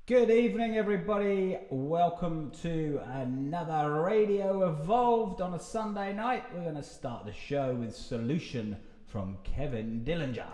Good evening, everybody. Welcome to another Radio Evolved on a Sunday night. We're going to start the show with Solution from Kevin Dillinger.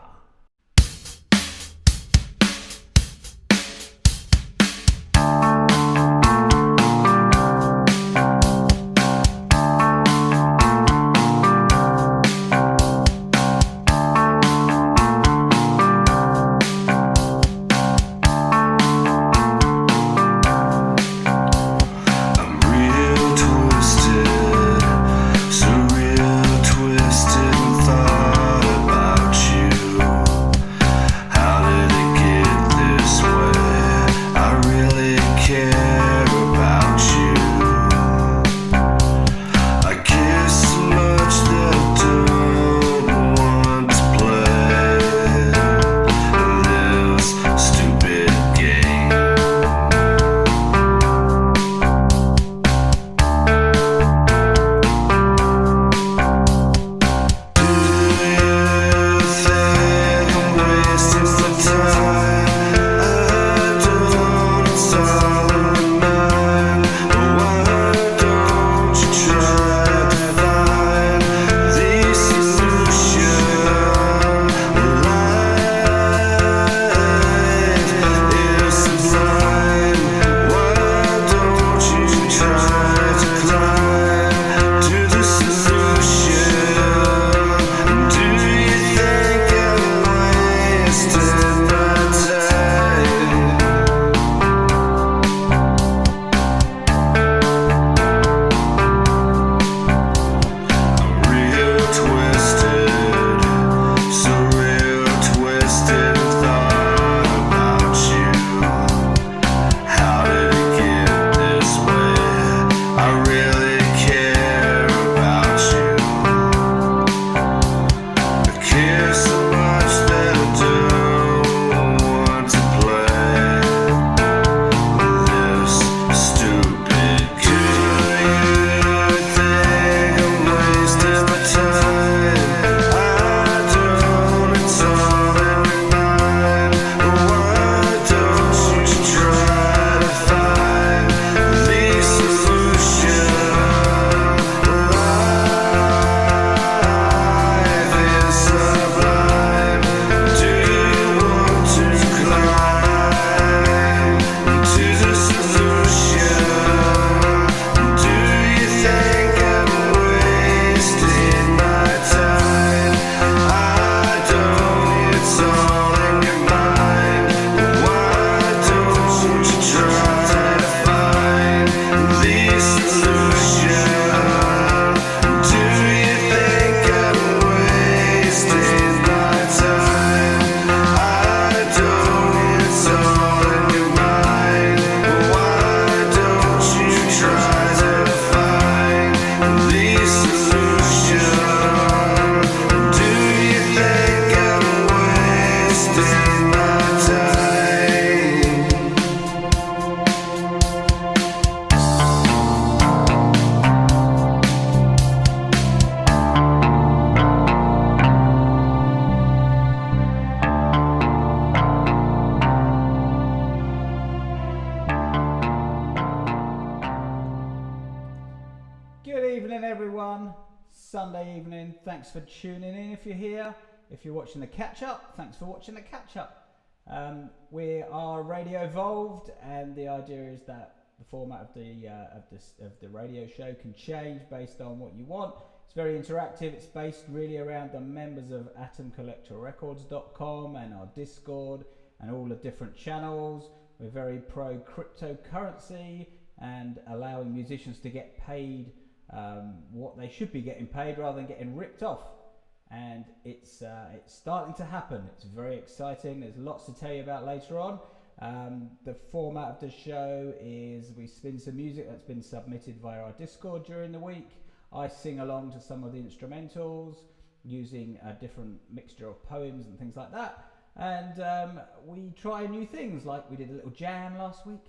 Sunday evening. Thanks for tuning in if you're here. If you're watching the Catchup, thanks for watching the Catchup. We are Radio Evolved, and the idea is that the format of the radio show can change based on what you want. It's very interactive. It's based really around the members of atomcollectorrecords.com and our Discord and all the different channels. We're very pro cryptocurrency and allowing musicians to get paid what they should be getting paid rather than getting ripped off. And it's starting to happen. It's very exciting. There's lots to tell you about later on. The format of the show is we spin some music that's been submitted via our Discord during the week. I sing along to some of the instrumentals using a different mixture of poems and things like that. And we try new things, like we did a little jam last week.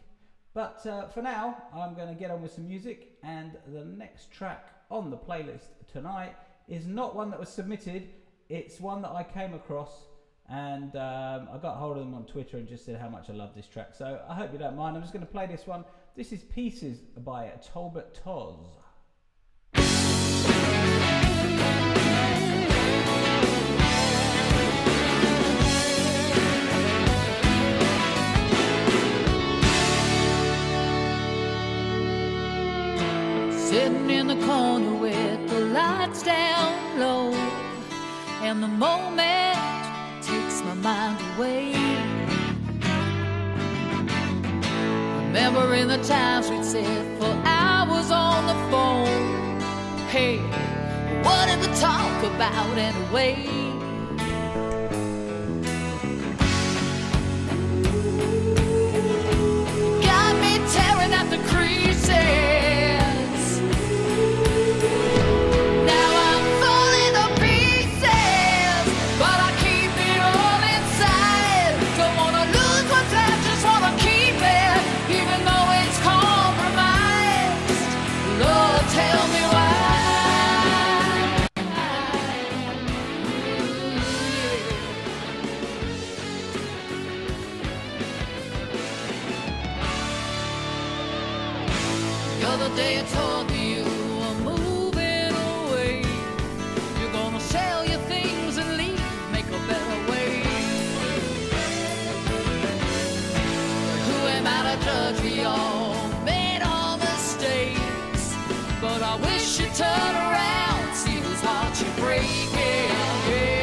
But for now, I'm going to get on with some music, and the next track on the playlist tonight is not one that was submitted. It's one that I came across and I got hold of them on Twitter and just said how much I love this track. So I hope you don't mind. I'm just going to play this one. This is Pieces by Talbot Toz. Sitting in the corner with the lights down low, and the moment takes my mind away. Remembering the times we'd sit for hours on the phone. Hey, what did we talk about anyway? Got me tearing at the creases. The other day I told me you were moving away. You're gonna sell your things and leave, make a better way. Who am I to judge? We all made all mistakes, but I wish you'd turn around, see whose heart you're breaking. Yeah.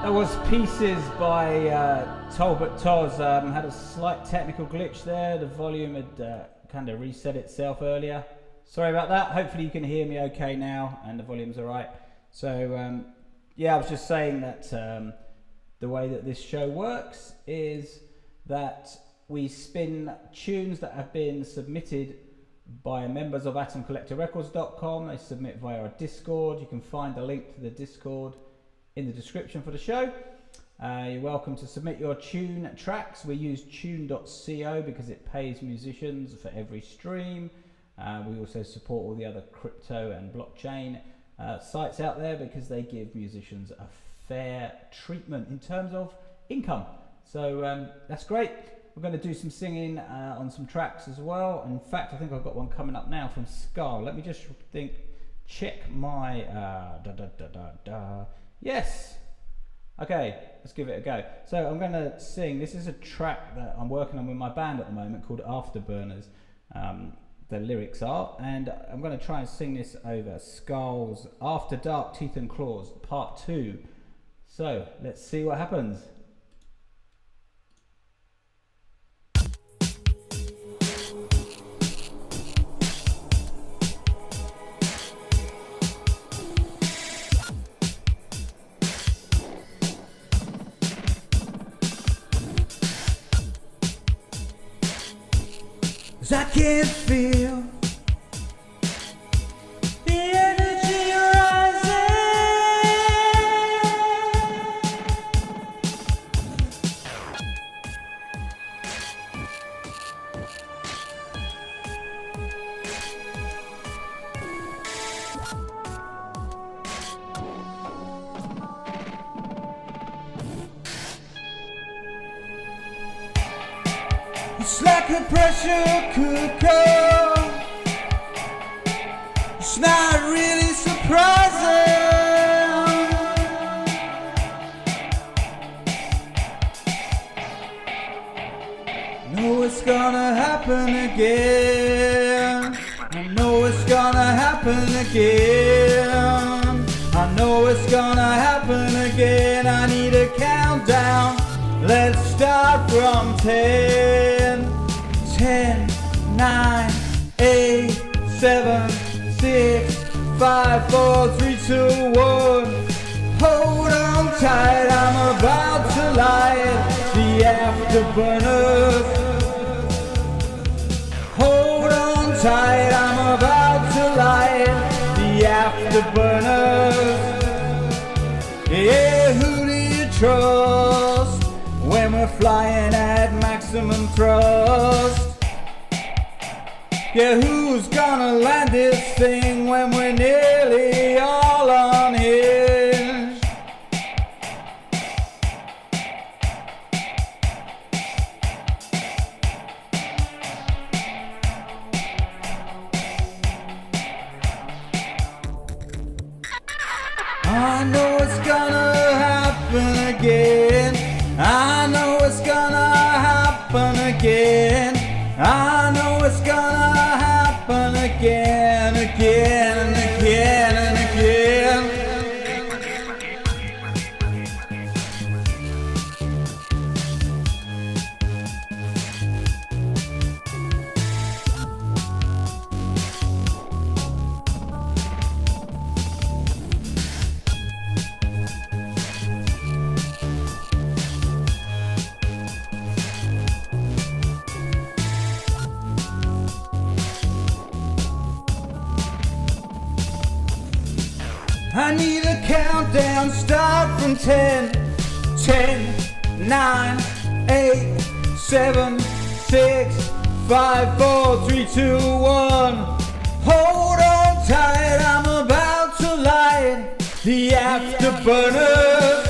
That was Pieces by Talbot Toz. Had a slight technical glitch there. The volume had kind of reset itself earlier. Sorry about that. Hopefully you can hear me okay now and the volume's alright. So yeah, I was just saying that the way that this show works is that we spin tunes that have been submitted by members of atomcollectorrecords.com. They submit via our Discord. You can find the link to the Discord in the description for the show. You're welcome to submit your tune tracks. We use tune.co because it pays musicians for every stream. We also support all the other crypto and blockchain sites out there because they give musicians a fair treatment in terms of income. So that's great. We're going to do some singing on some tracks as well. In fact, I think I've got one coming up now from Scar. Let me just check my Yes. Okay, let's give it a go. So I'm going to sing. This is a track that I'm working on with my band at the moment called Afterburners. the lyrics are, and I'm going to try and sing this over. Skulls, After Dark, Teeth and Claws, Part 2. So, let's see what happens. I can feel the energy rising. It's like a pressure cooker. It's not really surprising. I know it's gonna happen again. I know it's gonna happen again. I know it's gonna happen again. I need a countdown. Let's start from 10. 10, 9, 8, 7, 6, 5, 4, 3, 2, 1. Hold on tight, I'm about to light the afterburners. Hold on tight, I'm about to light the afterburners. Yeah, who do you trust when we're flying at maximum thrust? Yeah, who's gonna land this thing when we're nearly all unhinged? I know it's gonna happen again. I know it's gonna happen again. I know it's gonna happen again, again and again and again. I need a countdown, start from 10. 10, 9, 8, 7, 6, 5, 4, 3, 2, 1. Hold on tight, I'm about to light the afterburners.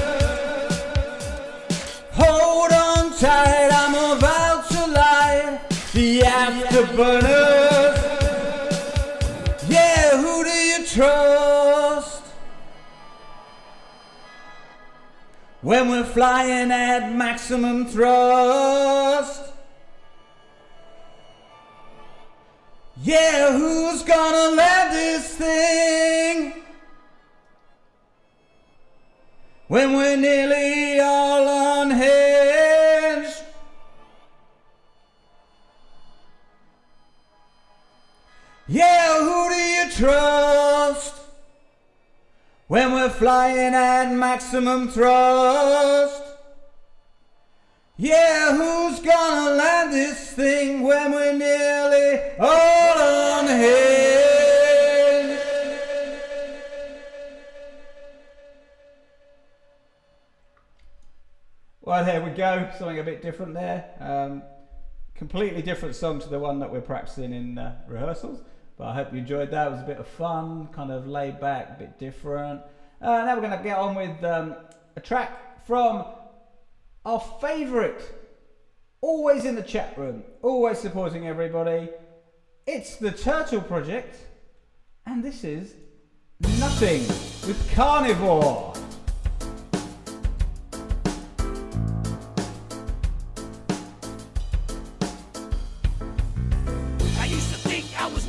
Hold on tight, I'm about to light the afterburners. Yeah, who do you trust when we're flying at maximum thrust? Yeah, who's gonna land this thing when we're nearly all unhinged? Yeah, who do you trust when we're flying at maximum thrust? Yeah, who's gonna land this thing when we're nearly all unhinged? Well, there we go, something a bit different there. Completely different song to the one that we're practicing in rehearsals. But I hope you enjoyed that. It was a bit of fun, kind of laid back, a bit different. Now we're going to get on with a track from our favourite, always in the chat room, always supporting everybody. It's the Turtle Project, and this is Nothing with Carnivore. I used to think I was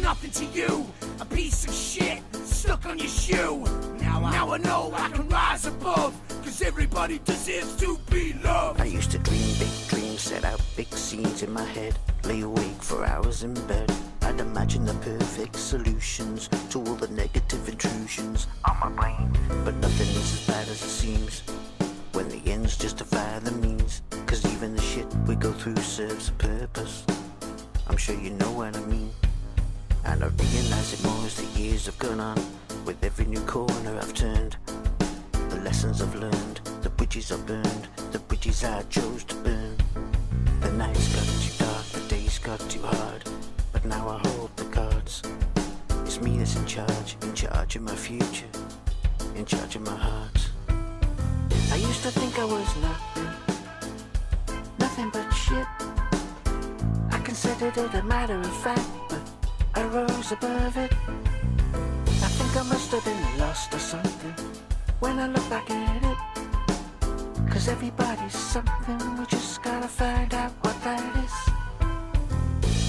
you, a piece of shit stuck on your shoe. Now I know I can rise above, cause everybody deserves to be loved. I used to dream big dreams, set out big scenes in my head, lay awake for hours in bed. I'd imagine the perfect solutions to all the negative intrusions on my brain. But nothing is as bad as it seems when the ends justify the means. Cause even the shit we go through serves a purpose. I'm sure you know what I mean. And I realize it more as the years have gone on. With every new corner I've turned, the lessons I've learned, the bridges I burned, the bridges I chose to burn. The nights got too dark, the days got too hard, but now I hold the cards. It's me that's in charge of my future, in charge of my heart. I used to think I was nothing but shit. I considered it a matter of fact, but I rose above it. I think I must have been lost or something when I look back at it. Cause everybody's something, we just gotta find out what that is.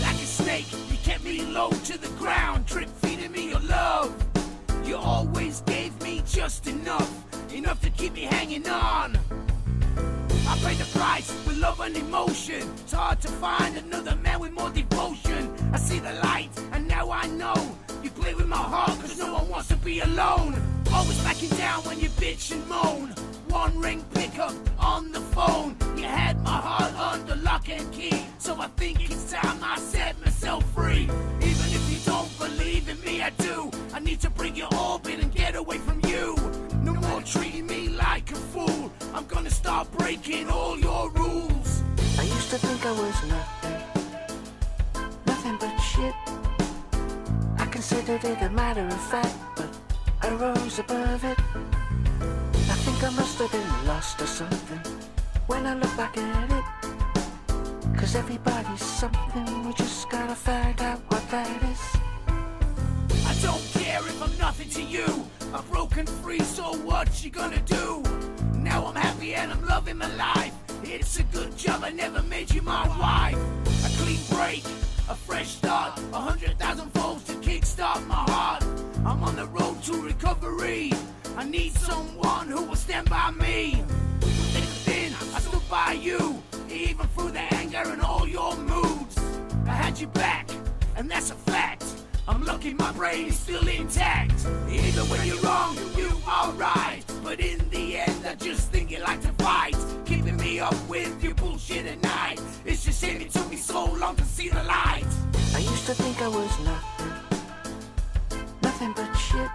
Like a snake, you kept me low to the ground, drip feeding me your love. You always gave me just enough to keep me hanging on. I paid the price with love and emotion. It's hard to find another man with more devotion. I see the light and now I know you play with my heart cause no one wants to be alone. Always backing down when you bitch and moan. One ring pickup on the phone. You had my heart under lock and key, so I think it's time I set myself free. Even if you don't believe in me, I do. I need to bring your orbit and get away from you. No more treating me like a fool. I'm gonna start breaking all your rules. I used to think I was nothing but shit. I considered it a matter of fact, but I rose above it. I think I must have been lost or something when I look back at it. Cause everybody's something, we just gotta find out what that is. I don't care if I'm nothing to you. I'm broken free, so what you gonna do? Now I'm happy and I'm loving my life. It's a good job I never made you my wife. A clean break, a fresh start, 100,000 volts to kickstart my heart. I'm on the road to recovery. I need someone who will stand by me. Through thick and thin, I stood by you, even through the anger and all your moods. I had you back, and that's a fact. I'm lucky my brain is still intact. Even when you're wrong, you are right. But in the end, I just think you like to fight, keeping me up with your bullshit at night. It's just shame it took me so long to see the light. I used to think I was nothing but shit.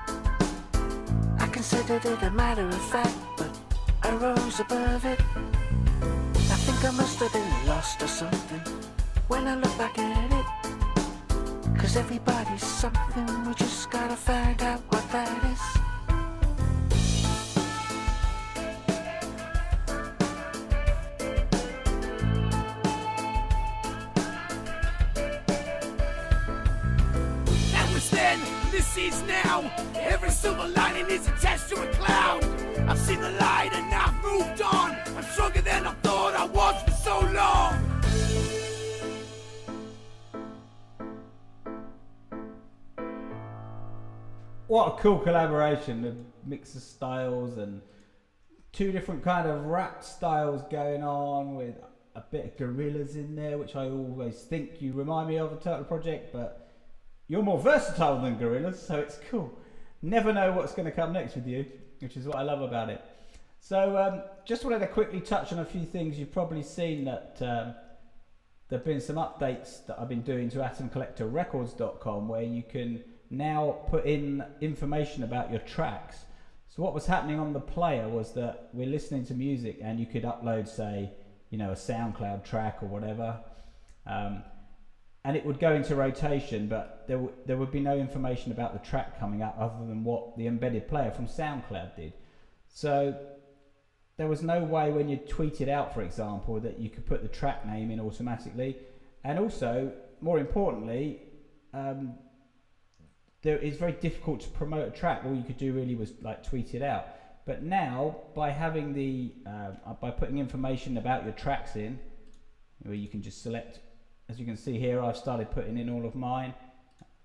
I considered it a matter of fact, but I rose above it. I think I must have been lost or something when I look back at it. Cause everybody's something, we just gotta find out what that is. That was then, this is now. Every silver lining is attached to a cloud. I've seen the light and I've moved on. I'm stronger than I thought I was for so long. What a cool collaboration, the mix of styles and two different kind of rap styles going on with a bit of gorillas in there, which I always think you remind me of a Turtle Project, but you're more versatile than gorillas, so it's cool. Never know what's going to come next with you, which is what I love about it. So just wanted to quickly touch on a few things. You've probably seen that there have been some updates that I've been doing to atomcollectorrecords.com where you can now put in information about your tracks. So what was happening on the player was that we're listening to music and you could upload, say, you know, a SoundCloud track or whatever, and it would go into rotation, but there would be no information about the track coming up other than what the embedded player from SoundCloud did. So there was no way when you tweeted out, for example, that you could put the track name in automatically. And also, more importantly, it's very difficult to promote a track. All you could do really was like tweet it out. But now, by having by putting information about your tracks in, where you can just select, as you can see here, I've started putting in all of mine.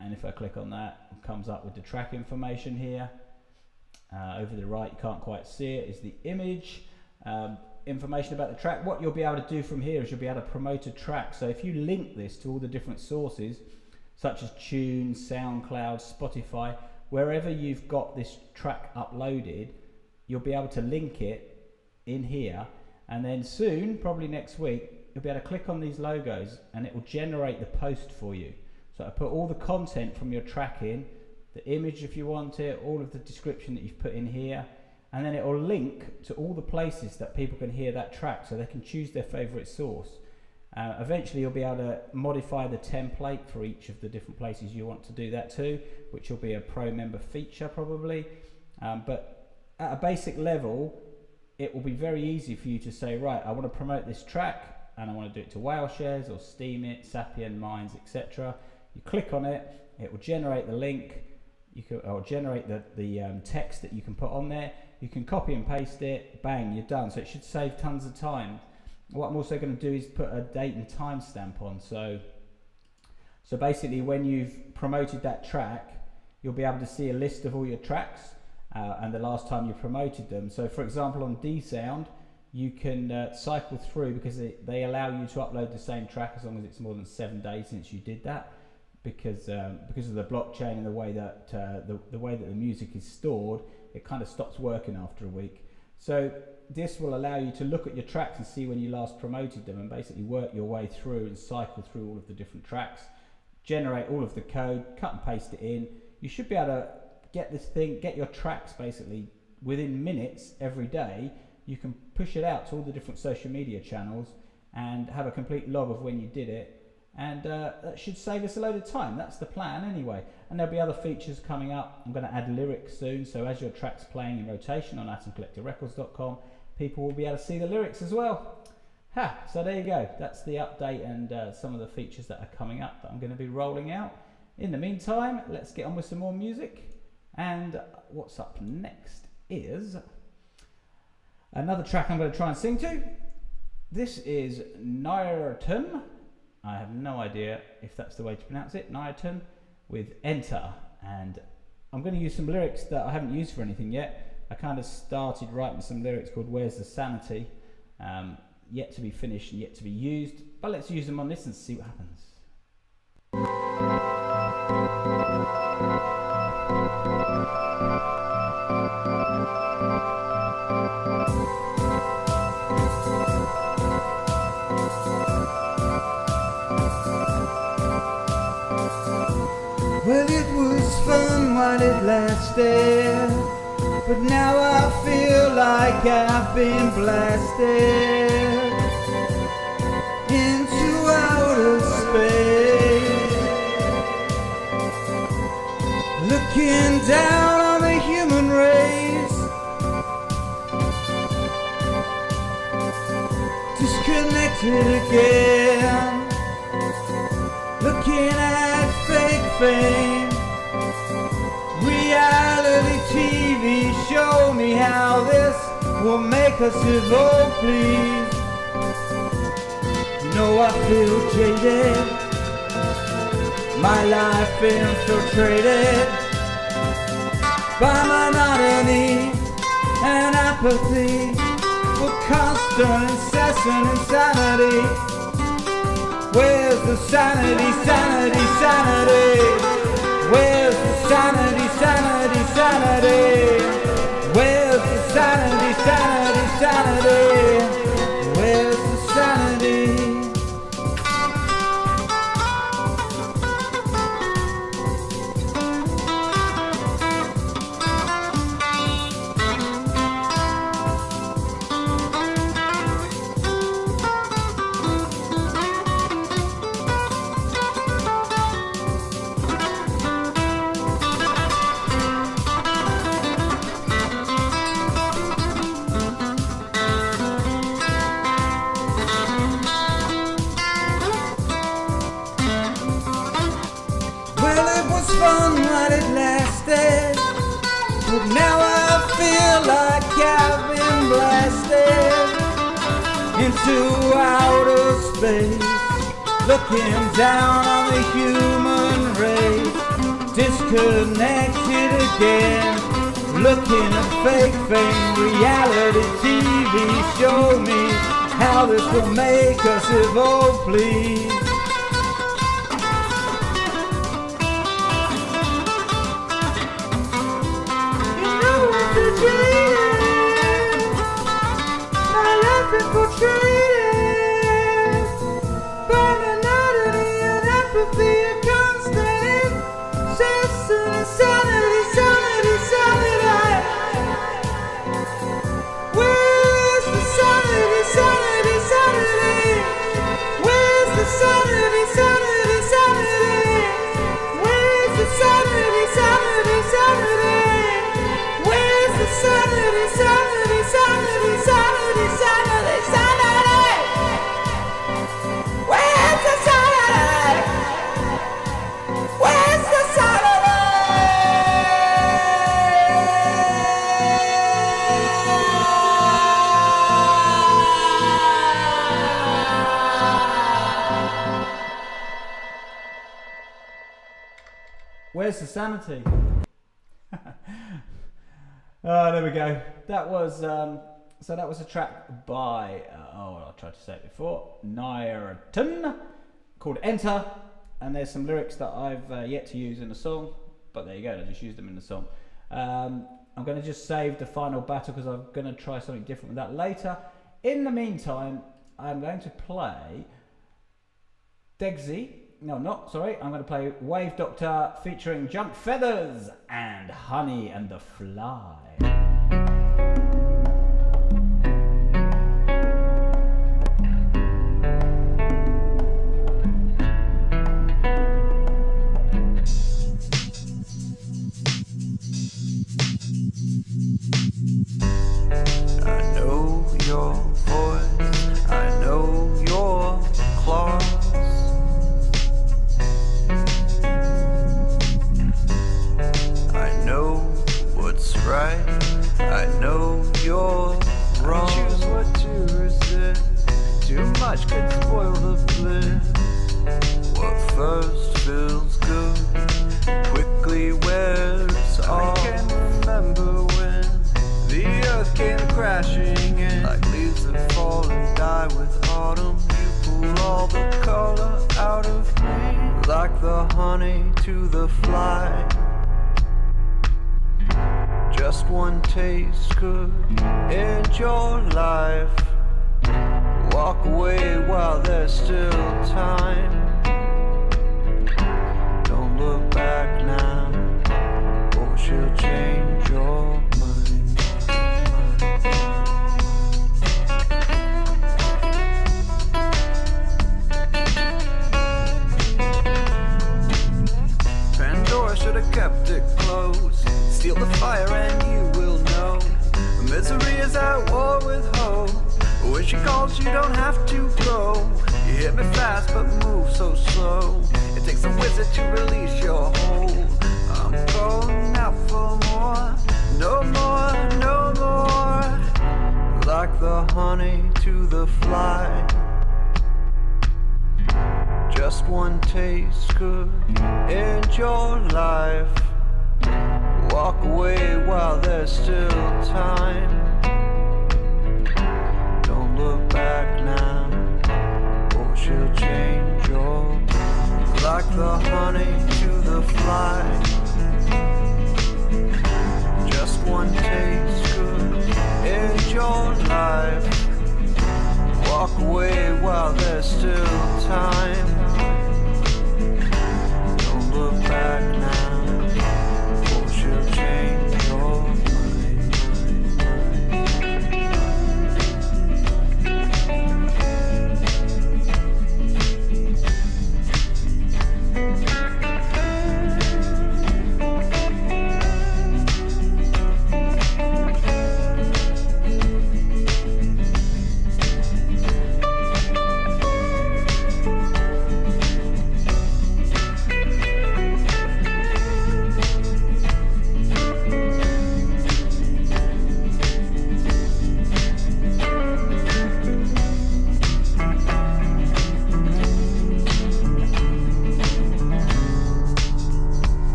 and if I click on that, it comes up with the track information here. Over the right, you can't quite see it, is the image. Information about the track. What you'll be able to do from here is you'll be able to promote a track. So if you link this to all the different sources, such as Tune, SoundCloud, Spotify, wherever you've got this track uploaded, you'll be able to link it in here, and then soon, probably next week, you'll be able to click on these logos and it will generate the post for you. So I put all the content from your track in, the image if you want it, all of the description that you've put in here, and then it will link to all the places that people can hear that track, so they can choose their favorite source. Eventually you'll be able to modify the template for each of the different places you want to do that to, which will be a pro member feature probably. But at a basic level, it will be very easy for you to say, right, I want to promote this track and I want to do it to Whaleshares or Steam It, Sapien, Minds, etc. You click on it, it will generate the link, or generate the text that you can put on there. You can copy and paste it, bang, you're done. So it should save tons of time. What I'm also going to do is put a date and time stamp on. So basically when you've promoted that track, you'll be able to see a list of all your tracks and the last time you promoted them. So for example, on D-Sound, you can cycle through, because they allow you to upload the same track as long as it's more than 7 days since you did that, because of the blockchain and the way that the music is stored, it kind of stops working after a week. So this will allow you to look at your tracks and see when you last promoted them, and basically work your way through and cycle through all of the different tracks, generate all of the code, cut and paste it in. You should be able to get your tracks basically within minutes every day. You can push it out to all the different social media channels and have a complete log of when you did it. And that should save us a load of time. That's the plan anyway. And there'll be other features coming up. I'm going to add lyrics soon, so as your track's playing in rotation on atomcollectorrecords.com, people will be able to see the lyrics as well. So there you go. That's the update and some of the features that are coming up that I'm going to be rolling out. In the meantime, let's get on with some more music. And what's up next is another track I'm going to try and sing to. This is Nyerton. I have no idea if that's the way to pronounce it. Nyerton with Enter. And I'm going to use some lyrics that I haven't used for anything yet. I kind of started writing some lyrics called Where's the Sanity? Yet to be finished and yet to be used. But let's use them on this and see what happens. Well, it was fun while it lasted, but now I feel like I've been blasted into outer space, looking down on the human race, disconnected again, looking at fake fame. Reality TV, show me how this will make us evolve, please. No, I feel jaded, my life infiltrated by monotony and apathy, for constant, incessant insanity. Where's the sanity, sanity, sanity? Where's the sanity, sanity, sanity? Where's the sanity, sanity, sanity? Where's the sanity? Fun while it lasted, but now I feel like I've been blasted into outer space, looking down on the human race, disconnected again. Looking at fake fame, reality TV. Show me how this will make us evolve, please. You know it's a dream, my life is portrayed. Criminality and apathy are constant. Sanity, sanity, sanity. Where's the sanity, sanity, sanity? Where's the sanity, sanity, sanity? Where's the sanity, sanity, sanity? Where's the sanity, sanity, sanity, sanity, sanity, sanity? Where's the sanity? Where's the sanity? Where's the sanity? Oh, there we go. That was so that was a track by I tried to say it before, Nairaton, called Enter, and there's some lyrics that I've yet to use in the song, but there you go, I just used them in the song. I'm going to just save the final battle because I'm going to try something different with that later. In the meantime, I'm going to play Degsy. No, not, sorry. I'm going to play Wave Doctor featuring Junk Feathers and Honey and the Fly. I know your voice, I know your claws. I know what's right, I know you're wrong. I choose what to resist, too much could spoil the bliss. What first feels good quickly wears off. I can remember when the earth came crashing in, like leaves that fall and die with autumn. You pull all the color out of me, like the honey to the fly. Just one taste could end your life. Walk away while there's still time. Don't look back now, or she'll change your mind. Pandora should have kept it closed. Steal the fire and you will know. Misery is at war with hope. When she calls you don't have to go. You hit me fast but move so slow. It takes a wizard to release your hold. I'm going out for more. No more, no more. Like the honey to the fly. Just one taste could end your life. Walk away while there's still time. Don't look back now, or she'll change your mind. Like the honey to the fly. Just one taste could end your life. Walk away while there's still time. Don't look back now, or she'll change your mind.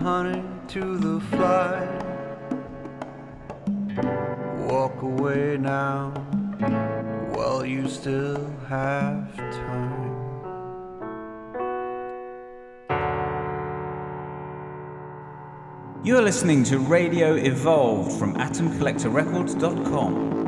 honey to the fly. Walk away now while you still have time. You're listening to Radio Evolved from atomcollectorrecords.com.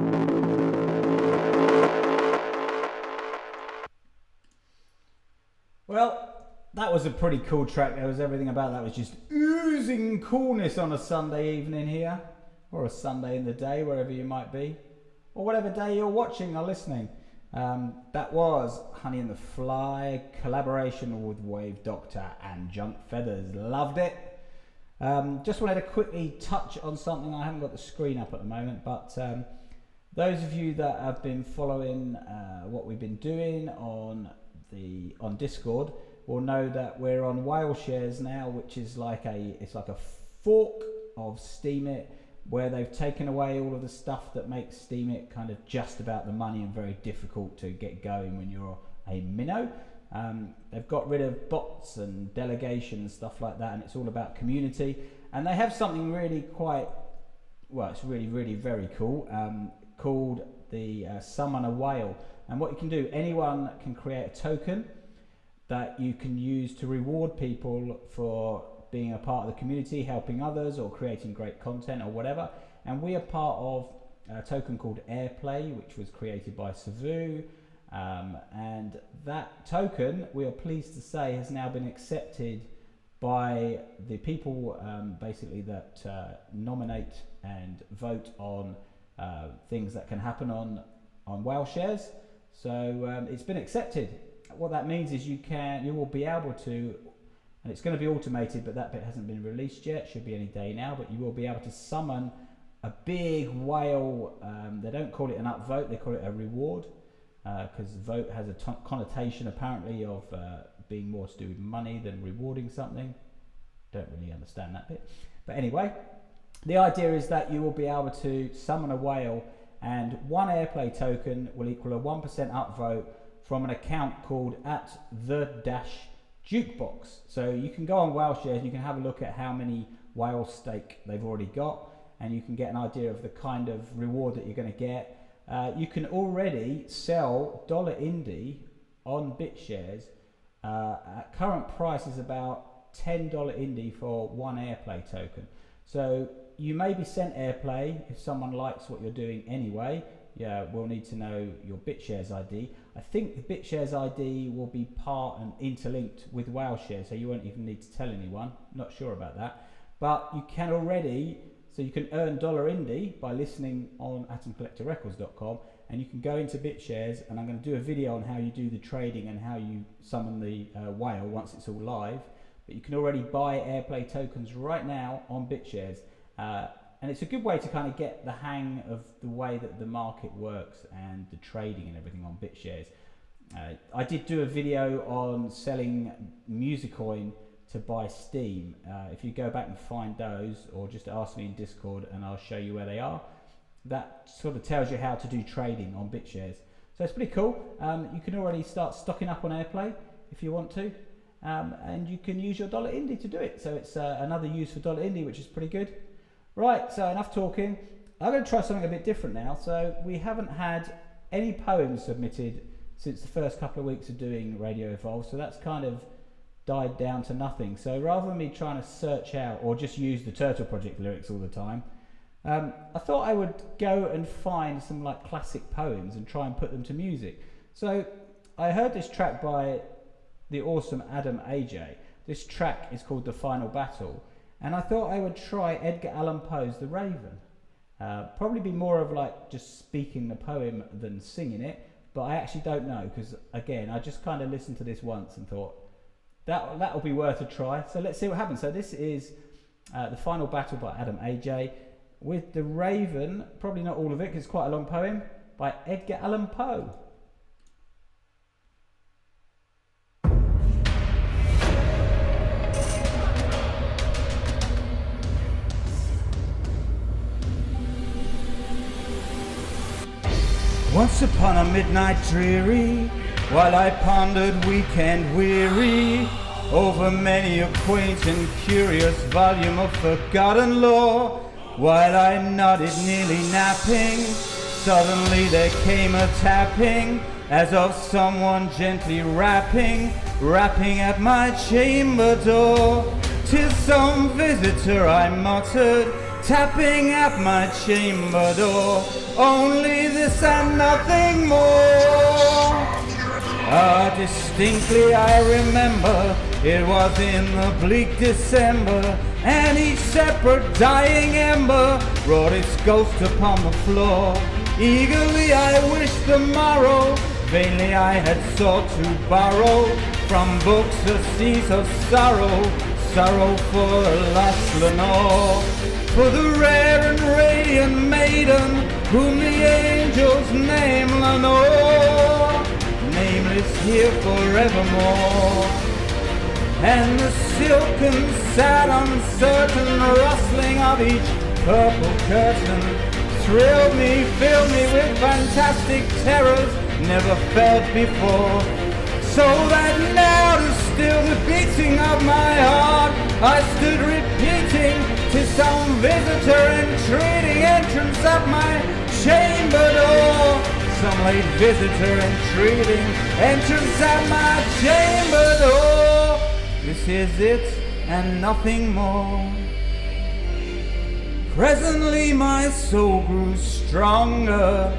Well, that was a pretty cool track. There was everything about that was just oozing coolness on a Sunday evening here, or a Sunday in the day, wherever you might be, or whatever day you're watching or listening. That was Honey and the Fly, collaboration with Wave Doctor and Junk Feathers. Loved it. Just wanted to quickly touch on something. I haven't got the screen up at the moment, but those of you that have been following what we've been doing on Discord will know that we're on Whale Shares now, which is like a fork of Steemit, where they've taken away all of the stuff that makes Steemit kind of just about the money and very difficult to get going when you're a minnow. They've got rid of bots and delegation and stuff like that, and it's all about community. And they have something really it's really very cool, called the Summon a Whale. And what you can do, anyone can create a token that you can use to reward people for being a part of the community, helping others, or creating great content or whatever. And we are part of a token called Airplay, which was created by Savu. And that token, we are pleased to say, has now been accepted by the people basically that nominate and vote on things that can happen on Whale Shares. So it's been accepted. What that means is you will be able to, and it's going to be automated, but that bit hasn't been released yet, should be any day now, but you will be able to summon a big whale. They don't call it an upvote, they call it a reward, because vote has a connotation apparently of being more to do with money than rewarding something. Don't really understand that bit, but anyway, the idea is that you will be able to summon a whale, and one Airplay token will equal a 1% upvote from an account called @the-jukebox. So you can go on Whale Shares and you can have a look at how many whale stake they've already got, and you can get an idea of the kind of reward that you're going to get. You can already sell dollar indie on BitShares. At current price is about $10 indie for one Airplay token. So you may be sent Airplay if someone likes what you're doing anyway. Yeah, we'll need to know your BitShares ID. I think the BitShares ID will be part and interlinked with Whale Shares, so you won't even need to tell anyone. Not sure about that. But you can already, so you can earn dollar indie by listening on atomcollectorrecords.com, and you can go into BitShares, and I'm going to do a video on how you do the trading and how you summon the whale once it's all live. But you can already buy Airplay tokens right now on BitShares. And it's a good way to kind of get the hang of the way that the market works and the trading and everything on BitShares. I did do a video on selling Musicoin to buy Steam. If you go back and find those, or just ask me in Discord and I'll show you where they are. That sort of tells you how to do trading on BitShares. So it's pretty cool. You can already start stocking up on Airplay if you want to. And you can use your dollar indie to do it. So it's another use for dollar indie, which is pretty good. Right, so enough talking. I'm going to try something a bit different now. So we haven't had any poems submitted since the first couple of weeks of doing Radio Evolve, so that's kind of died down to nothing. So rather than me trying to search out or just use the Turtle Project lyrics all the time, I thought I would go and find some like classic poems and try and put them to music. So I heard this track by the awesome Adam AJ. This track is called The Final Battle. And I thought I would try Edgar Allan Poe's The Raven. Probably be more of like just speaking the poem than singing it, but I actually don't know, because again, I just kind of listened to this once and thought that'll be worth a try. So let's see what happens. So this is The Final Battle by Adam AJ with The Raven, probably not all of it because it's quite a long poem, by Edgar Allan Poe. Once upon a midnight dreary, while I pondered weak and weary, over many a quaint and curious volume of forgotten lore. While I nodded, nearly napping, suddenly there came a tapping, as of someone gently rapping at my chamber door. 'Tis some visitor, I muttered, tapping at my chamber door. Only this and nothing more. Distinctly I remember, it was in the bleak December, and each separate dying ember wrought its ghost upon the floor. Eagerly I wished the morrow, vainly I had sought to borrow from books a cease of sorrow, sorrow for the lost Lenore. For the rare and radiant maiden, whom the angels name Lenore, nameless here forevermore. And the silken, sad, uncertain rustling of each purple curtain thrilled me, filled me with fantastic terrors never felt before. So that now to still the beating of my heart, I stood repeating to some visitor entreating entrance at my chamber door. Some late visitor entreating entrance at my chamber door. This is it and nothing more. Presently my soul grew stronger,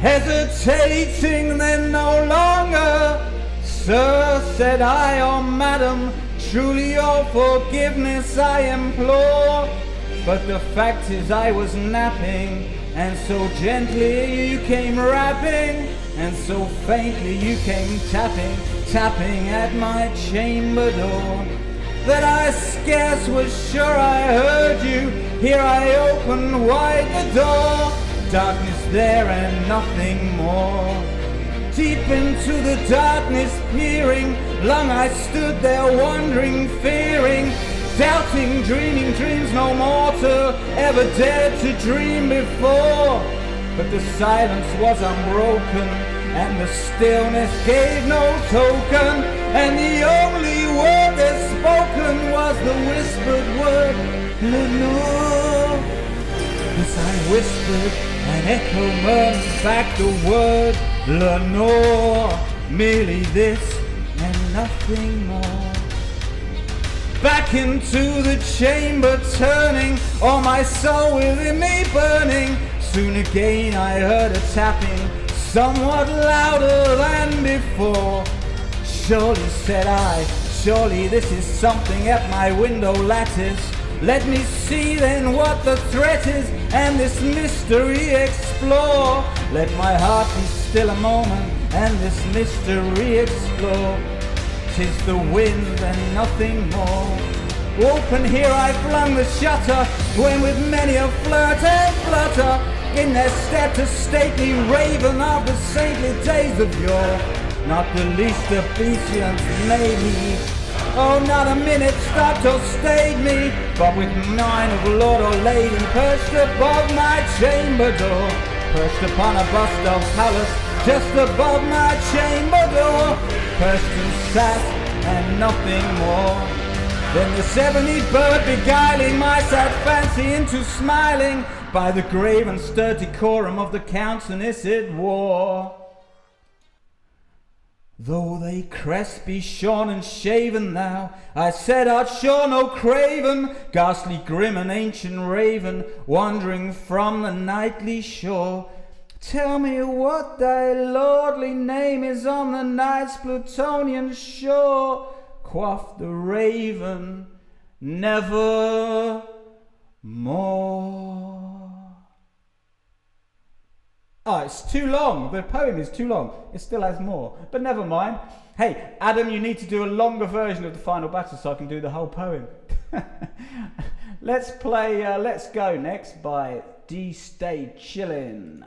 hesitating then no longer. Sir, said I, or madam, truly your forgiveness I implore. But the fact is I was napping, and so gently you came rapping, and so faintly you came tapping, tapping at my chamber door, that I scarce was sure I heard you. Here I opened wide the door, darkness there and nothing more. Deep into the darkness peering, long I stood there wondering, fearing, doubting, dreaming dreams no mortal ever dared to dream before. But the silence was unbroken, and the stillness gave no token, and the only word that spoken was the whispered word, Lenore. As I whispered, an echo murmured back the word, Lenore. Merely this and nothing more. Back into the chamber turning, all my soul within me burning. Soon again I heard a tapping, somewhat louder than before. Surely, said I, surely this is something at my window lattice. Let me see then what the threat is, and this mystery explore. Let my heart be still a moment, and this mystery explore. 'Tis the wind and nothing more. Open here I flung the shutter, when with many a flirt and flutter, in their stepped a stately raven of the saintly days of yore. Not the least obeisance made me, oh, not a minute stopped or stayed me, but with mine of lord or lady perched above my chamber door, perched upon a bust of Pallas just above my chamber door, perched and sat and nothing more. Then the 70th bird beguiling my sad fancy into smiling, by the grave and sturdy decorum of the countenance it wore. Though they crest be shorn and shaven now, I said art sure no craven, ghastly grim and ancient raven, wandering from the nightly shore. Tell me what thy lordly name is on the night's Plutonian shore. Quoth the raven, never more. Oh, it's too long. The poem is too long. It still has more, but never mind. Hey, Adam, you need to do a longer version of the final battle so I can do the whole poem. Let's play Let's Go next by D Stay Chillin'.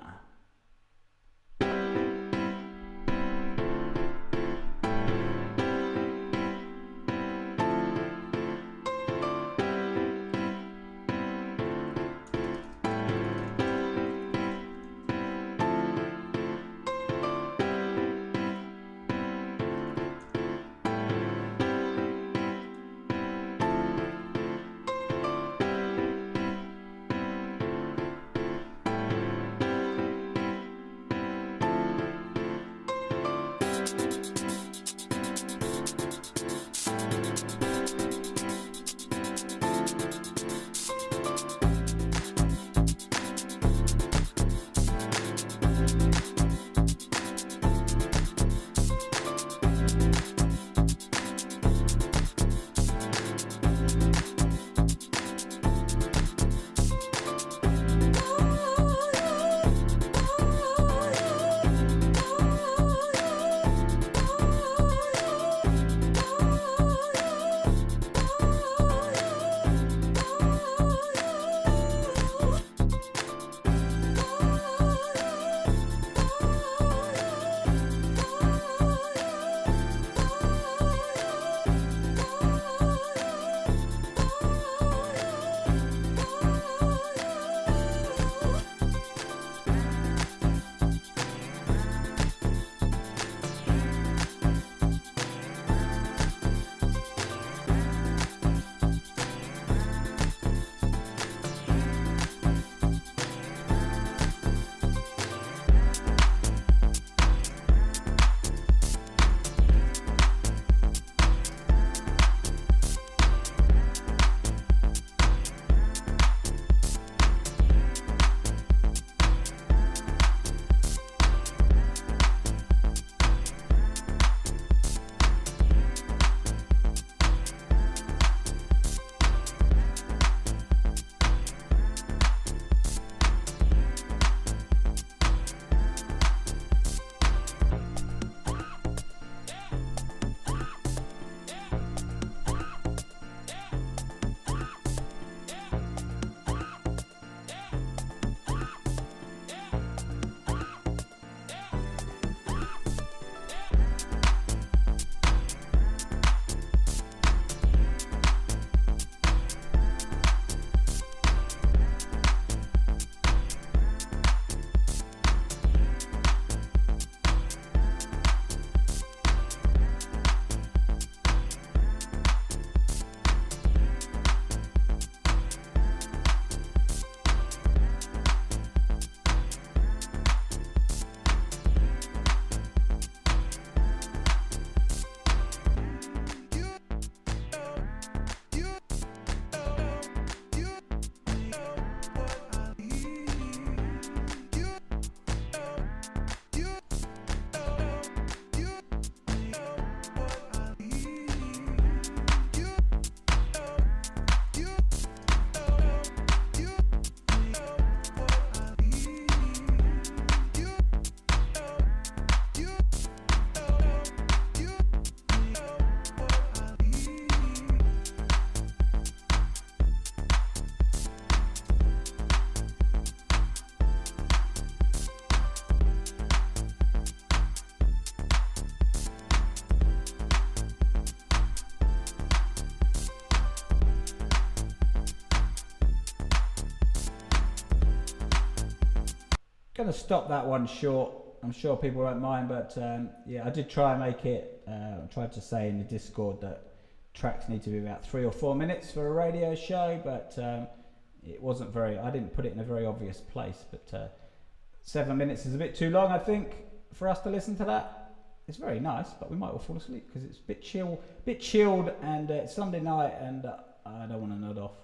going to stop that one short. I'm sure people won't mind, but yeah, I did try and make it. I tried to say in the Discord that tracks need to be about 3 or 4 minutes for a radio show, but it wasn't very. I didn't put it in a very obvious place. But 7 minutes is a bit too long, I think, for us to listen to that. It's very nice, but we might all fall asleep because it's a bit chilled, and it's Sunday night, and I don't want to nod off.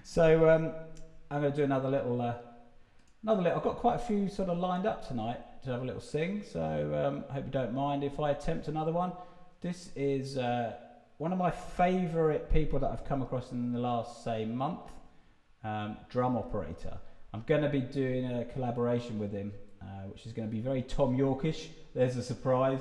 So I'm going to do another little. I've got quite a few sort of lined up tonight to have a little sing, so I hope you don't mind if I attempt another one. This is one of my favourite people that I've come across in the last, say, month, Drum Operator. I'm going to be doing a collaboration with him, which is going to be very Tom Yorkish. There's a surprise.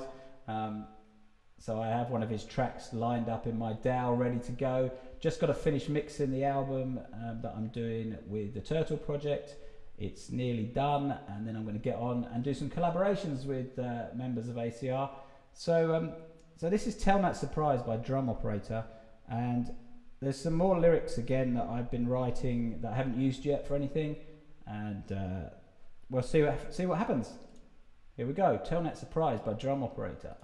So I have one of his tracks lined up in my DAW ready to go. Just got to finish mixing the album that I'm doing with the Turtle Project. It's nearly done, and then I'm going to get on and do some collaborations with members of ACR. So this is Tell That Surprise by Drum Operator, and there's some more lyrics again that I've been writing that I haven't used yet for anything, and we'll see what happens. Here we go, Tell That Surprise by Drum Operator.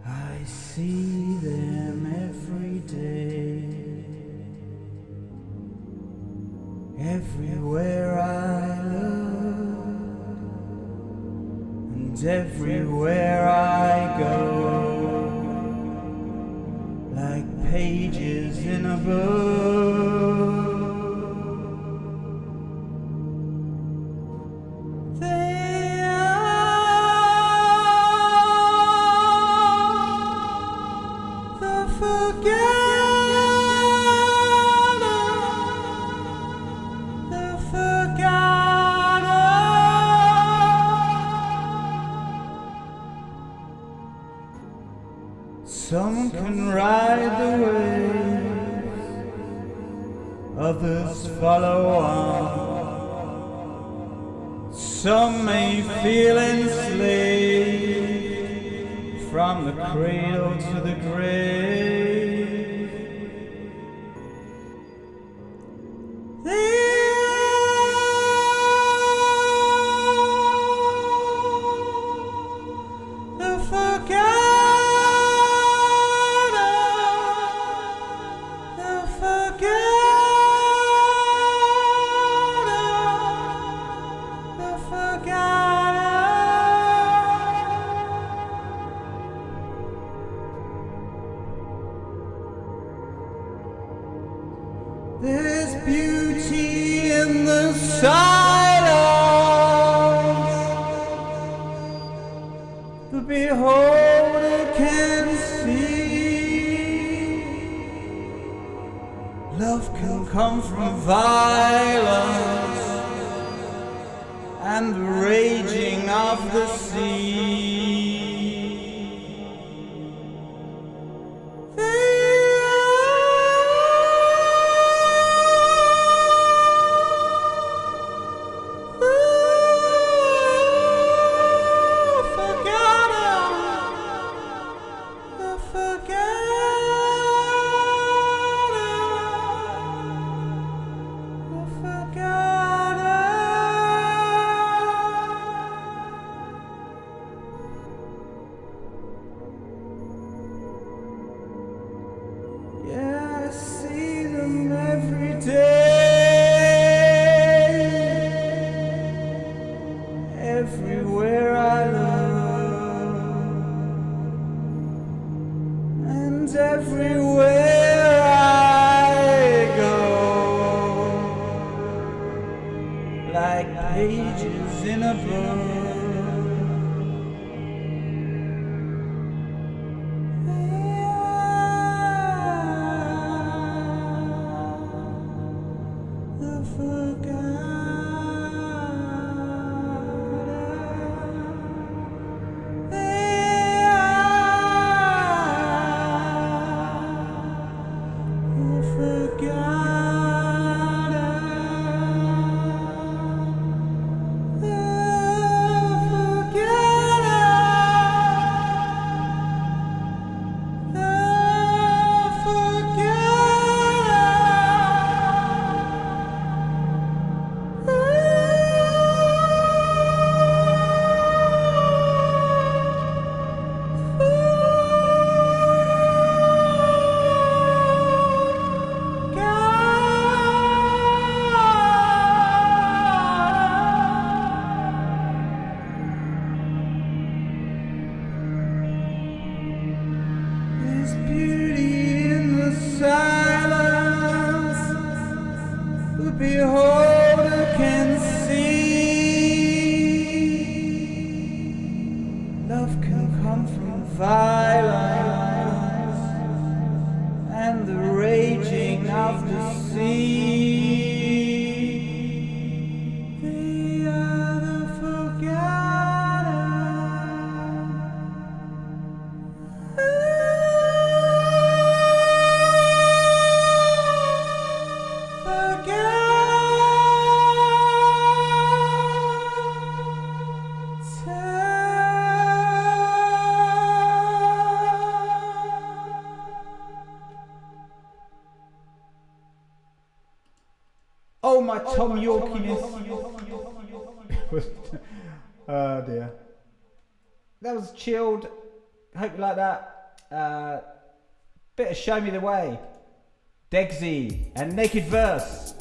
I see them every day, everywhere I look, and everywhere I go, like pages in a book. Some can ride the waves, others follow on. Some may feel enslaved from the cradle to the grave. There's beauty in the silence. The beholder can see. Love can come from violence and the raging of the sea. Yeah, I see them every day, everywhere I look, and everywhere I go, like pages in a book. beholder can see. Love can come from violence and the raging of the sea. They are the forgotten. Oh, my Tom Yorkiness. Oh dear. That was chilled. Hope you like that. Bit of Show Me the Way. Degsy and Naked Verse.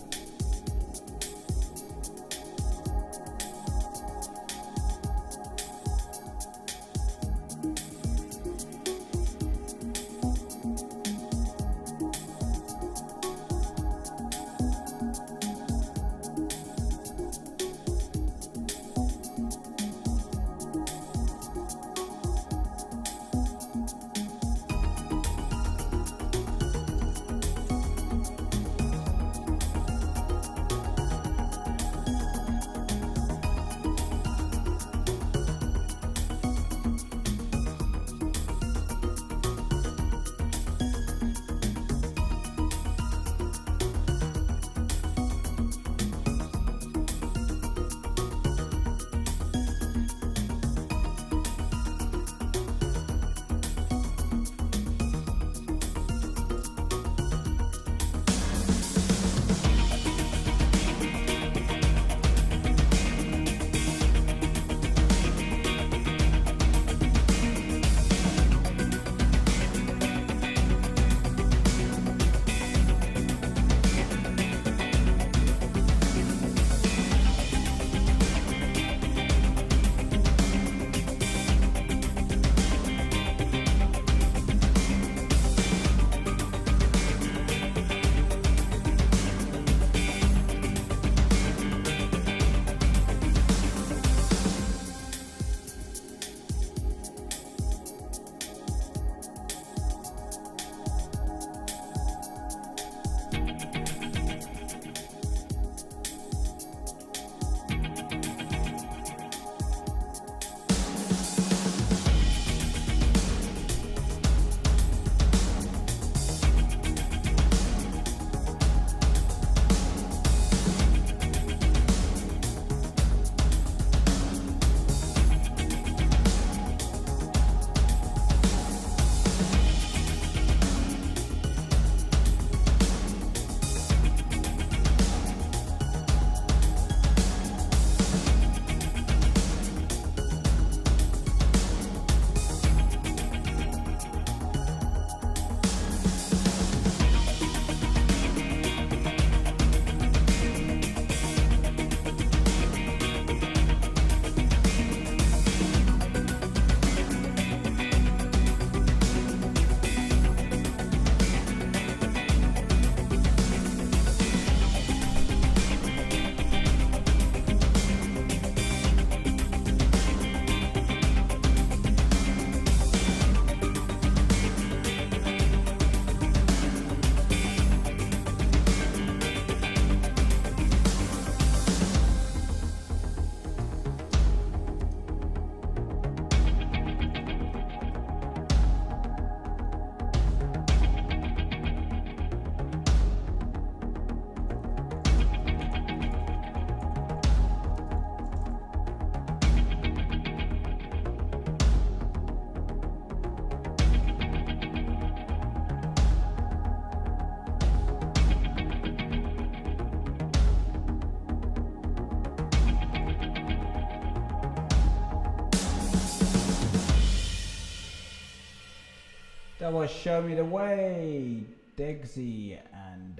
That was Show Me the Way, Degsy and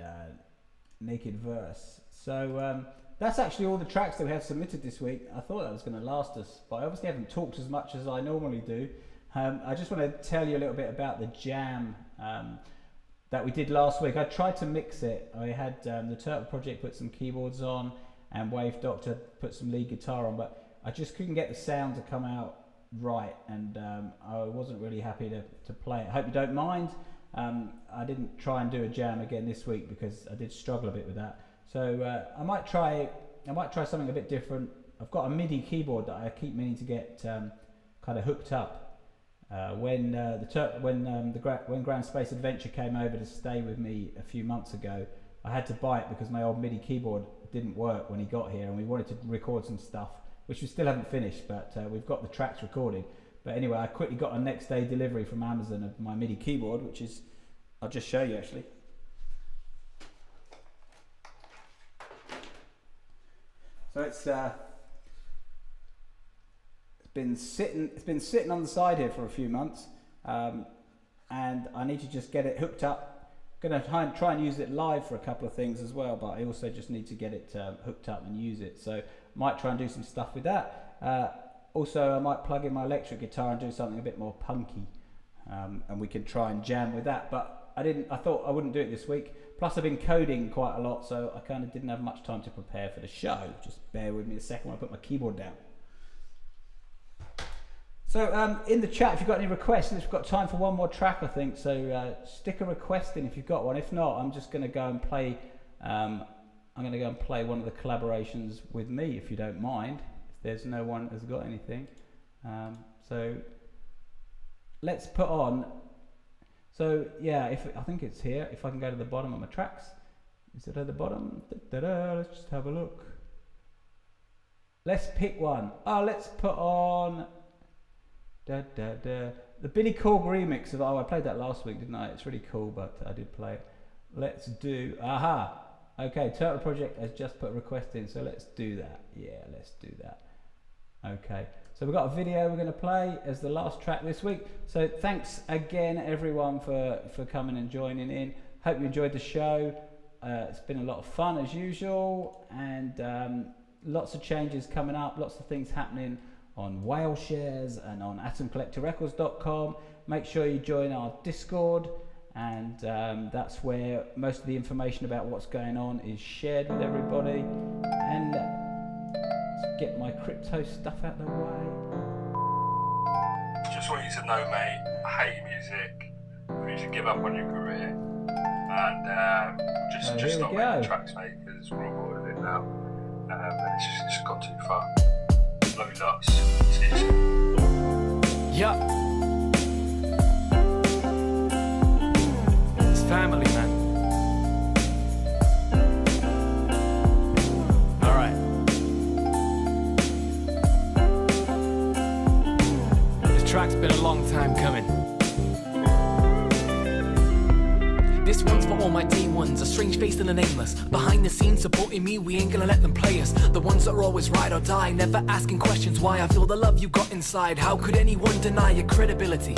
Naked Verse. So that's actually all the tracks that we have submitted this week. I thought that was going to last us, but I obviously haven't talked as much as I normally do. I just want to tell you a little bit about the jam that we did last week. I tried to mix it. I had the Turtle Project put some keyboards on and Wave Doctor put some lead guitar on, but I just couldn't get the sound to come out right, and I wasn't really happy to play it. I hope you don't mind. I didn't try and do a jam again this week because I did struggle a bit with that. So I might try something a bit different. I've got a MIDI keyboard that I keep meaning to get kind of hooked up. When Grand Space Adventure came over to stay with me a few months ago, I had to buy it because my old MIDI keyboard didn't work when he got here, and we wanted to record some stuff, which we still haven't finished, but we've got the tracks recorded. But anyway, I quickly got a next day delivery from Amazon of my MIDI keyboard, which is, I'll just show you actually. So it's been sitting on the side here for a few months, and I need to just get it hooked up. Going to try and use it live for a couple of things as well, but I also just need to get it hooked up and use it. So might try and do some stuff with that. Also, I might plug in my electric guitar and do something a bit more punky, and we can try and jam with that. But I thought I wouldn't do it this week. Plus, I've been coding quite a lot, so I kind of didn't have much time to prepare for the show. Just bear with me a second while I put my keyboard down. So in the chat, if you've got any requests, we've got time for one more track, I think. So stick a request in if you've got one. If not, I'm just going to go and play. I'm going to go and play one of the collaborations with me, if you don't mind. If there's no one has got anything, so let's put on. So yeah, I think it's here. If I can go to the bottom of my tracks, is it at the bottom? Let's just have a look. Let's pick one. Let's put on. The Billy Corg remix of I played that last week, didn't I? It's really cool, but I did play it. Let's do okay, Turtle Project has just put a request in, so let's do that. Yeah, let's do that. Okay, so we've got a video we're going to play as the last track this week. So thanks again everyone for coming and joining in. Hope you enjoyed the show. It's been a lot of fun as usual, and lots of changes coming up, lots of things happening on Whale Shares and on atomcollectorrecords.com. Make sure you join our Discord, and that's where most of the information about what's going on is shared with everybody. And let's get my crypto stuff out of the way. Just want you to know, mate, I hate music. You should give up on your career and just stop making tracks, mate, because we're all bored of it now. And it's just got too far. Love you lots. See you soon. Yup. It's family, man. Alright. This track's been a long time coming. This one's for all my day ones, a strange face and a nameless. Behind the scenes supporting me, we ain't gonna let them play us. The ones that are always ride or die, never asking questions why. I feel the love you got inside. How could anyone deny your credibility?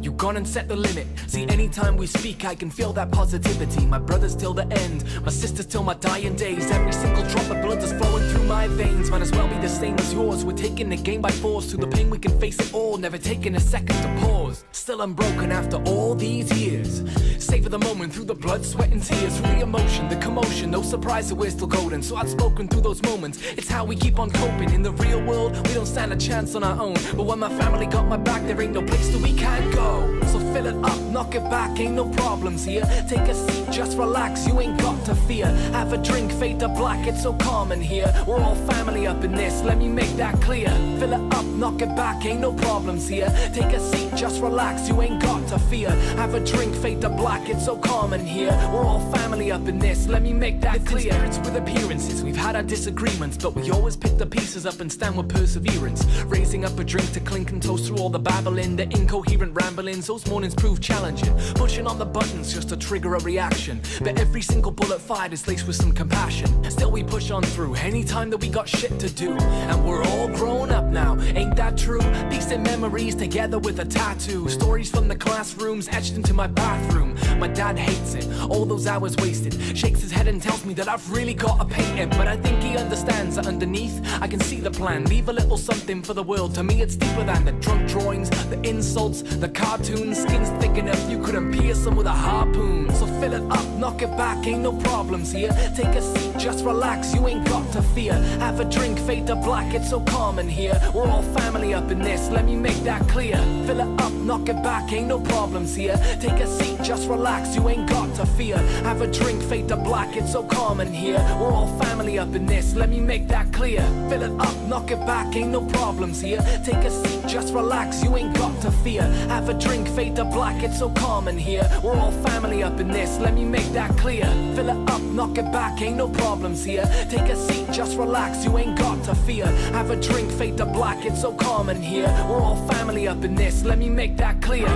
You gone and set the limit. See, anytime we speak, I can feel that positivity. My brothers till the end, my sisters till my dying days. Every single drop of blood is flowing through my veins. Might as well be the same as yours. We're taking the game by force. Through the pain we can face it all, never taking a second to pause. Still unbroken after all these years. Savor the moment through the blood, sweat and tears. Through the emotion, the commotion, no surprise that we're still golden. So outspoken through those moments, it's how we keep on coping. In the real world, we don't stand a chance on our own. But when my family got my back, there ain't no place that we can't go. So fill it up, knock it back, ain't no problems here. Take a seat, just relax, you ain't got to fear. Have a drink, fade to black, it's so common here. We're all family up in this, let me make that clear. Fill it up, knock it back, ain't no problems here. Take a seat, just relax, you ain't got to fear. Have a drink, fade to black, it's so common here. We're all family up in this, let me make that clear. Spirits with appearances, we've had our disagreements, but we always pick the pieces up and stand with perseverance. Raising up a drink to clink and toast through all the babbling, the incoherent ramblings. Those mornings prove challenging, pushing on the buttons just to trigger a reaction. But every single bullet fired is laced with some compassion. Still we push on through, anytime that we got shit to do. And we're all grown up now, ain't that true? Piecing memories together with a tattoo. Stories from the classrooms etched into my bathroom. my dad hates it. All those hours wasted. Shakes his head and tells me that I've really got to paint it. But I think he understands that underneath I can see the plan. Leave a little something for the world. To me it's deeper than the drunk drawings, the insults, the cartoons. Skin's thick enough you couldn't pierce them with a harpoon. So fill it up, knock it back, ain't no problems here. Take a seat, just relax, you ain't got to fear. Have a drink, fade to black, it's so common here. We're all family up in this, let me make that clear. Fill it up, knock it back, ain't no problems here. Take a seat, just relax, you ain't got to fear. Have a drink, fade to black, it's so common here. We're all family up in this, let me make that clear. Fill it up, knock it back, ain't no problems here. Take a seat, just relax, you ain't got to fear. Have a drink, fade to black, it's so common here. We're all family up in this, let me make that clear. Fill it up, knock it back, ain't no problems here. Take a seat, just relax, you ain't got to fear. Have a drink, fade to black, it's so common here. We're all family up in this, let me make that clear.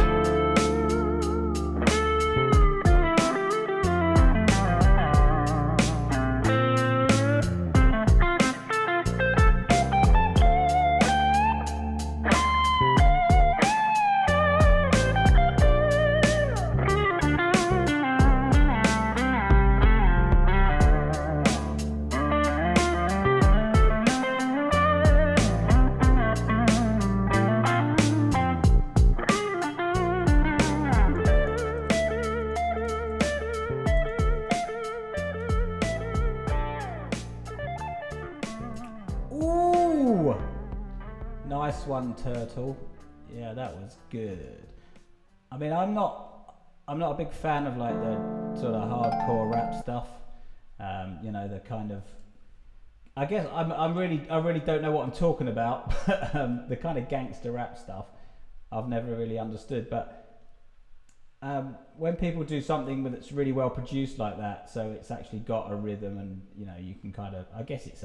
Nice one, Turtle. Yeah, that was good. I mean, I'm not a big fan of like the sort of hardcore rap stuff. You know, the kind of, I guess I really don't know what I'm talking about. The kind of gangster rap stuff I've never really understood. But when people do something that's really well produced like that, so it's actually got a rhythm, and you know, you can kind of, I guess it's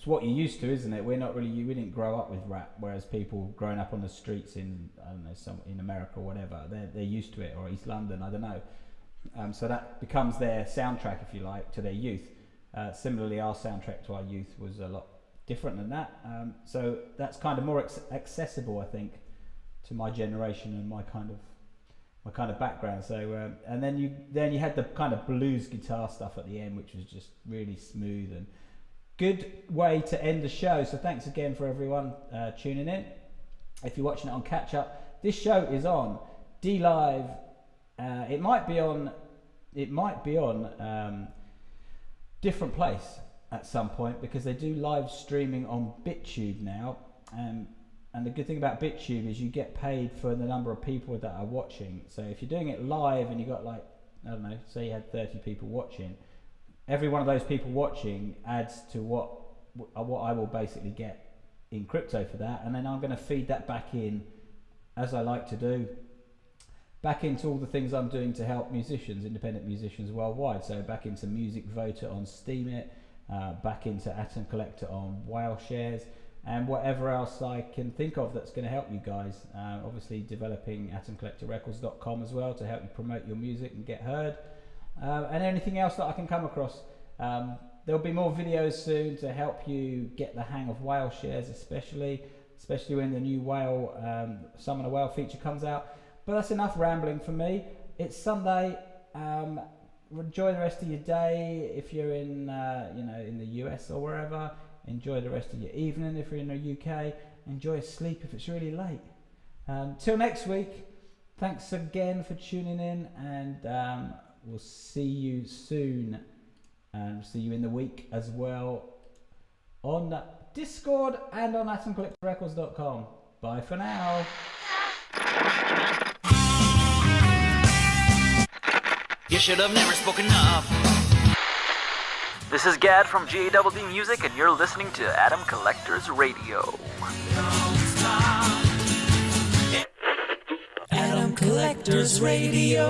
what you're used to, isn't it? We didn't grow up with rap, whereas people growing up on the streets in, I don't know, in America or whatever, they're used to it, or East London, I don't know. So that becomes their soundtrack, if you like, to their youth. Similarly, our soundtrack to our youth was a lot different than that. So that's kind of more accessible, I think, to my generation and my kind of background. So and then you had the kind of blues guitar stuff at the end, which was just really smooth and good way to end the show. So thanks again for everyone tuning in. If you're watching it on Catchup, this show is on DLive. It might be on different place at some point, because they do live streaming on BitTube now. And the good thing about BitTube is you get paid for the number of people that are watching. So if you're doing it live and you got like, I don't know, say you had 30 people watching, every one of those people watching adds to what I will basically get in crypto for that, and then I'm going to feed that back in, as I like to do, back into all the things I'm doing to help musicians, independent musicians worldwide. So back into Music Voter on Steemit, back into Atom Collector on Whale Shares, and whatever else I can think of that's going to help you guys. Obviously developing atomcollectorrecords.com as well to help you promote your music and get heard. And anything else that I can come across. There'll be more videos soon to help you get the hang of Whale Shares, especially when the new Whale Summon a Whale feature comes out. But that's enough rambling for me. It's Sunday. Enjoy the rest of your day. If you're in in the US or wherever, enjoy the rest of your evening. If you're in the UK, enjoy a sleep if it's really late. Till next week, thanks again for tuning in, and we'll see you soon, and see you in the week as well on Discord and on atomcollectorrecords.com. Bye for now. You should have never spoken up. This is Gad from GAWD Music, and you're listening to Atom Collectors Radio. Atom Collectors Radio.